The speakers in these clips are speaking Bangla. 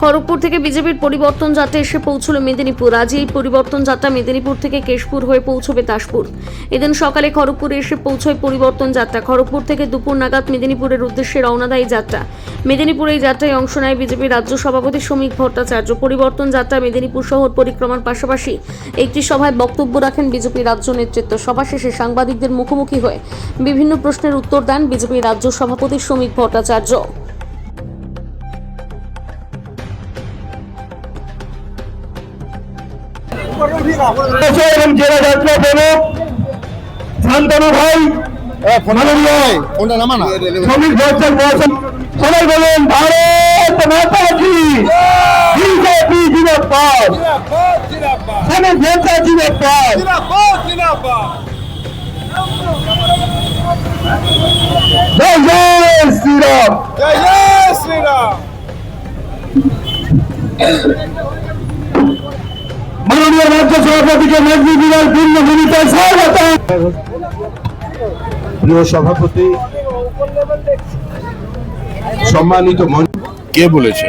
খড়গপুর থেকে বিজেপির পরিবর্তন যাত্রা এসে পৌঁছল মেদিনীপুর। আজ এই পরিবর্তন যাত্রা মেদিনীপুর থেকে কেশপুর হয়ে পৌঁছবে দাসপুর। এদিন সকালে খড়গপুরে এসে পৌঁছয় পরিবর্তন যাত্রা। খড়গপুর থেকে দুপুর নাগাদ মেদিনীপুরের উদ্দেশ্যে রওনা দেয় এই যাত্রা। মেদিনীপুরে এই যাত্রায় অংশ নেয় বিজেপির রাজ্য সভাপতি শ্রমিক ভট্টাচার্য। পরিবর্তন যাত্রা মেদিনীপুর শহর পরিক্রমার পাশাপাশি একটি সভায় বক্তব্য রাখেন বিজেপি রাজ্য নেতৃত্ব। সভা শেষে সাংবাদিকদের মুখোমুখি হয়ে বিভিন্ন প্রশ্নের উত্তর দেন বিজেপি রাজ্য সভাপতি শ্রমিক ভট্টাচার্য। জেলা যাত্রা প্রমুখ শান্তনু ভাই শ্রমিক ভট্টাচার্য সবাই বলুন ভারত মাতা কি বিজেপি জিন্দাবাদ, শ্রমিক নেতা জিন্দাবাদ। জয় জয় শ্রীরাম, জয় জয় শ্রীরাম। মাননীয় রাজ্য সভাপতিকে মেদিনীপুরের পূর্ণ ভূমিকায় স্বাগত। প্রিয় সভাপতি, সম্মানিত কে বলেছে?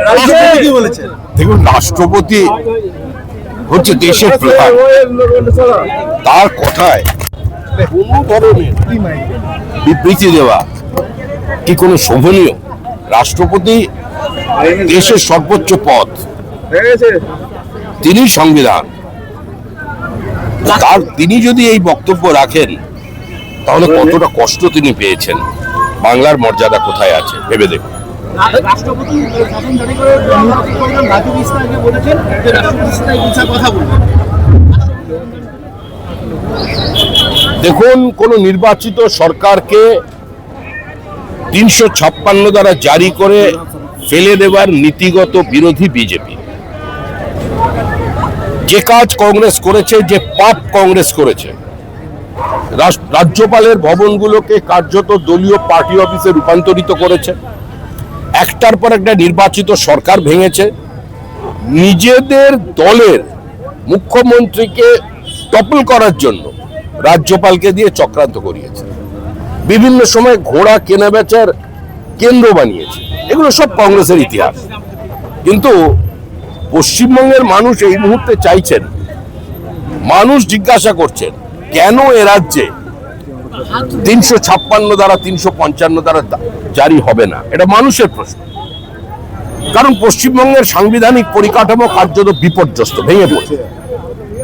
দেখুন, রাষ্ট্রপতি হচ্ছে দেশের প্রধান, তার কথায় কোনো ধরনের বিবৃতি দেওয়া কি কোনো শোভনীয়? রাষ্ট্রপতি দেশের সর্বোচ্চ পদ, তিনি সংবিধান, তিনি যদি এই বক্তব্য রাখেন তাহলে কতটা কষ্ট তিনি পেয়েছেন, বাংলার মর্যাদা কোথায় আছে ভেবে দেখুন। দেখুন, কোন নির্বাচিত সরকারকে ৩৫৬ দ্বারা জারি করে ফেলে দেওয়ার নীতিগত বিরোধী বিজেপি। যে কাজ কংগ্রেস করেছে, যে পাপ কংগ্রেস করেছে, রাজ্যপালের ভবনগুলোকে কার্যত দলীয় পার্টি অফিসে রূপান্তরিত করেছে, একটার পর একটা নির্বাচিত সরকার ভেঙেছে, নিজেদের দলের মুখ্যমন্ত্রীকে টপল করার জন্য রাজ্যপালকে দিয়ে চক্রান্ত করিয়েছে, বিভিন্ন সময় ঘোড়া কেনাবেচার কেন্দ্র বানিয়েছে। এগুলো সব কংগ্রেসের ইতিহাস। কিন্তু পশ্চিমবঙ্গের মানুষ এই মুহূর্তে চাইছেন, মানুষ জিজ্ঞাসা করছেন কেন এ রাজ্যে ৩৫৬ দ্বারা ৩৫৫ দ্বারা জারি হবে না। এটা মানুষের প্রশ্ন। কারণ পশ্চিমবঙ্গের সাংবিধানিক পরিকাঠামো কার্যত বিপর্যস্ত, ভেঙে পড়ছে।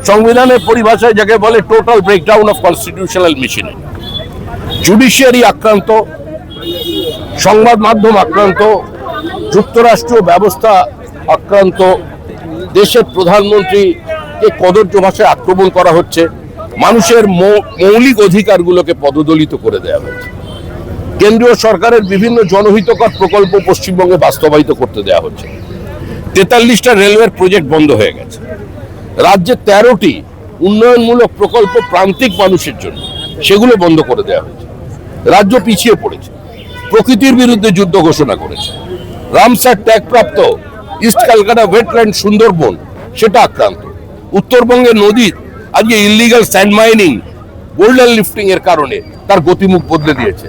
সংবিধানের পরিভাষায় যাকে বলে total breakdown of constitutional machinery. Judiciary আক্রান্ত, সংবাদ মাধ্যম আক্রান্ত, যুক্তরাষ্ট্রীয় ব্যবস্থা আক্রান্ত, দেশের প্রধানমন্ত্রীকে কদর্য ভাষায় আক্রমণ করা হচ্ছে, মানুষের মৌলিক অধিকারগুলোকে পদদলিত করে দেওয়া হয়েছে, কেন্দ্রীয় সরকারের বিভিন্ন জনহিতকর প্রকল্প পশ্চিমবঙ্গে বাস্তবায়িত করতে দেওয়া হচ্ছে, ৪৩টা রেলওয়ের প্রজেক্ট বন্ধ হয়ে গেছে, রাজ্যে ১৩টি উন্নয়নমূলক প্রকল্প প্রান্তিক মানুষের জন্য সেগুলো বন্ধ করে দেওয়া হয়েছে, রাজ্য পিছিয়ে পড়েছে, প্রকৃতির বিরুদ্ধে যুদ্ধ ঘোষণা করেছে, রামসার ট্যাগপ্রাপ্ত ইস্ট ক্যালকাটা ওয়েটল্যান্ড সুন্দরবন সেটা আক্রান্ত, উত্তরবঙ্গের নদীর আজকে illegal sand mining, boulder lifting এর কারণে তার গতিমুখ বদলে দিয়েছে,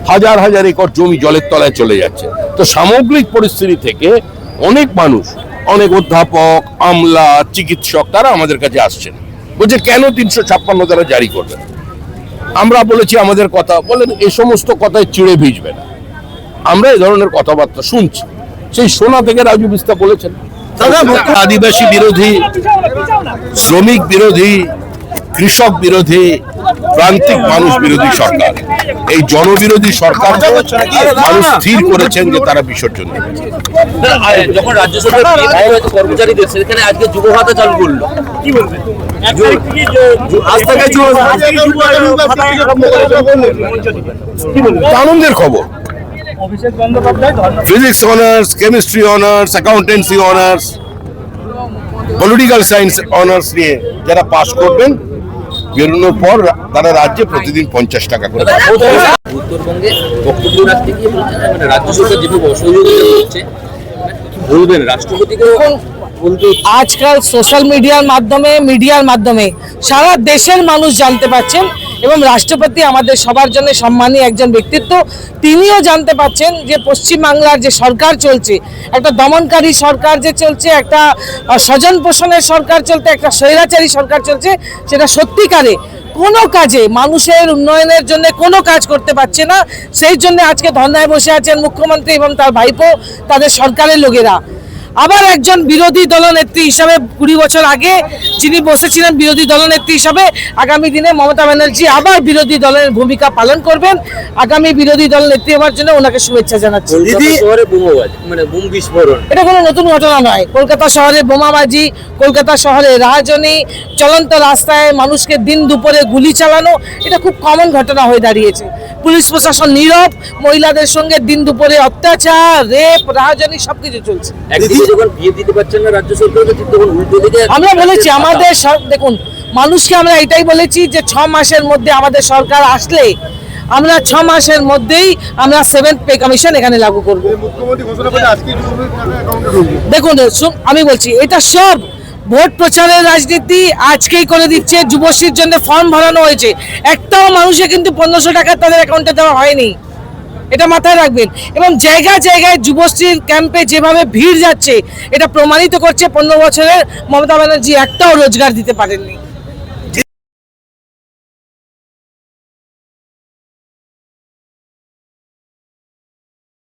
হাজার হাজার একর জমি জলের তলায় চলে যাচ্ছে। তো সামগ্রিক পরিস্থিতি থেকে অনেক মানুষ, অনেক অধ্যাপক, আমলা, চিকিৎসক তারা আমাদের কাছে আসছেন, বলছে কেন ৩৫৬ দ্বারা জারি করবেন। আমরা বলেছি আমাদের কথা, বলেন এ সমস্ত কথায় চিড়ে ভিজবে না, আমরা এই ধরনের কথাবার্তা শুনছি। সেই শোনা থেকে রাজু বিস্তা বলেছেন আদিবাসী বিরোধী, শ্রমিক বিরোধী, কৃষক বিরোধী, প্রান্তিক মানুষ বিরোধী সরকার, এই জনবিরোধী সরকার মানুষ স্থির করেছেন যে তারা বিসর্জন দেবে। যখন রাজ্য সরকার কর্মচারীদের সেখানে আজকে যুব ভাতা চালু করলো, কি বলবেন? আনন্দের খবর। Physics honours, chemistry honours, accountancy honours, political science honours নিয়ে যারা পাশ করবেন, বেরোনোর পর তারা রাজ্যে প্রতিদিন 50 টাকা করে। উত্তরবঙ্গে বক্তব্য রাখতে গিয়ে রাজ্য সরকার যেভাবে অসহযোগিতা করছে, বলবেন রাষ্ট্রপতিকে? আজকাল সোশ্যাল মিডিয়ার মাধ্যমে সারা দেশের মানুষ জানতে পারছেন এবং রাষ্ট্রপতি আমাদের সবার জন্য সম্মানী একজন ব্যক্তিত্ব। তিনিও জানতে পাচ্ছেন যে পশ্চিমবাংলার যে সরকার চলছে, একটা দমনকারী সরকার যে চলছে, একটা স্বজন পোষণের সরকার চলছে, একটা স্বৈরাচারী সরকার চলছে, সেটা সত্যিকারে কোনো কাজে মানুষের উন্নয়নের জন্য কোনো কাজ করতে পারছে না। সেই জন্য আজকে ধর্নায় বসে আছেন মুখ্যমন্ত্রী এবং তার ভাইপো, তাদের সরকারের লোকেরা। আবার একজন বিরোধী দলনেত্রী হিসাবে 20 বছর আগে যিনি বসেছিলেন বিরোধী দলনেত্রী হিসাবে, আগামী দিনে মমতা ব্যানার্জি আবার বিরোধী দলের ভূমিকা পালন করবেন। আগামী বিরোধী দল নেত্রী হওয়ার জন্য ওনাকে শুভেচ্ছা জানাচ্ছি। কলকাতা শহরে বোমাবাজ মানে বোম বিস্ফোরণ, এটা কোনো নতুন ঘটনা নয়। কলকাতা শহরে বোমাবাজি, কলকাতা শহরে রাজনী, চলন্ত রাস্তায় মানুষকে দিন দুপুরে গুলি চালানো, এটা খুব কমন ঘটনা হয়ে দাঁড়িয়েছে। পুলিশ প্রশাসন নীরব, মহিলাদের সঙ্গে দিন দুপুরে অত্যাচার, রেপ, রাজনী সবকিছু চলছে। একদিকে যখন বিয়ে দিতে পারছেন না রাজ্য সরকার, ঠিক তখন উল্টো দিকে আমরা বলেছি আমাদের দেখুন, মানুষকে আমরা এটাই বলেছি যে 6 মাসের মধ্যে আমাদের সরকার আসলে আমরা 6 মাসের মধ্যেই আমরা 7th পে কমিশন এখানে লাগু করব। মুখ্যমন্ত্রী ঘোষণা করে আজকে অ্যাকাউন্টে ঢুকবে। দেখুন আমি বলছি এটা সব ভোট প্রচারের রাজনীতি, আজকেই করে দিচ্ছে। যুবশ্রীর জন্য ফর্ম ভরানো হয়েছে, একটাও মানুষে কিন্তু 1500 টাকা তাদের অ্যাকাউন্টে দেওয়া হয়নি, এটা মাথায় রাখবেন। এবং জায়গায় জায়গায় যুবশ্রীর ক্যাম্পে যেভাবে ভিড় যাচ্ছে, এটা প্রমাণিত করছে 15 বছরের মমতা ব্যানার্জি একটাও রোজগার দিতে পারেননি।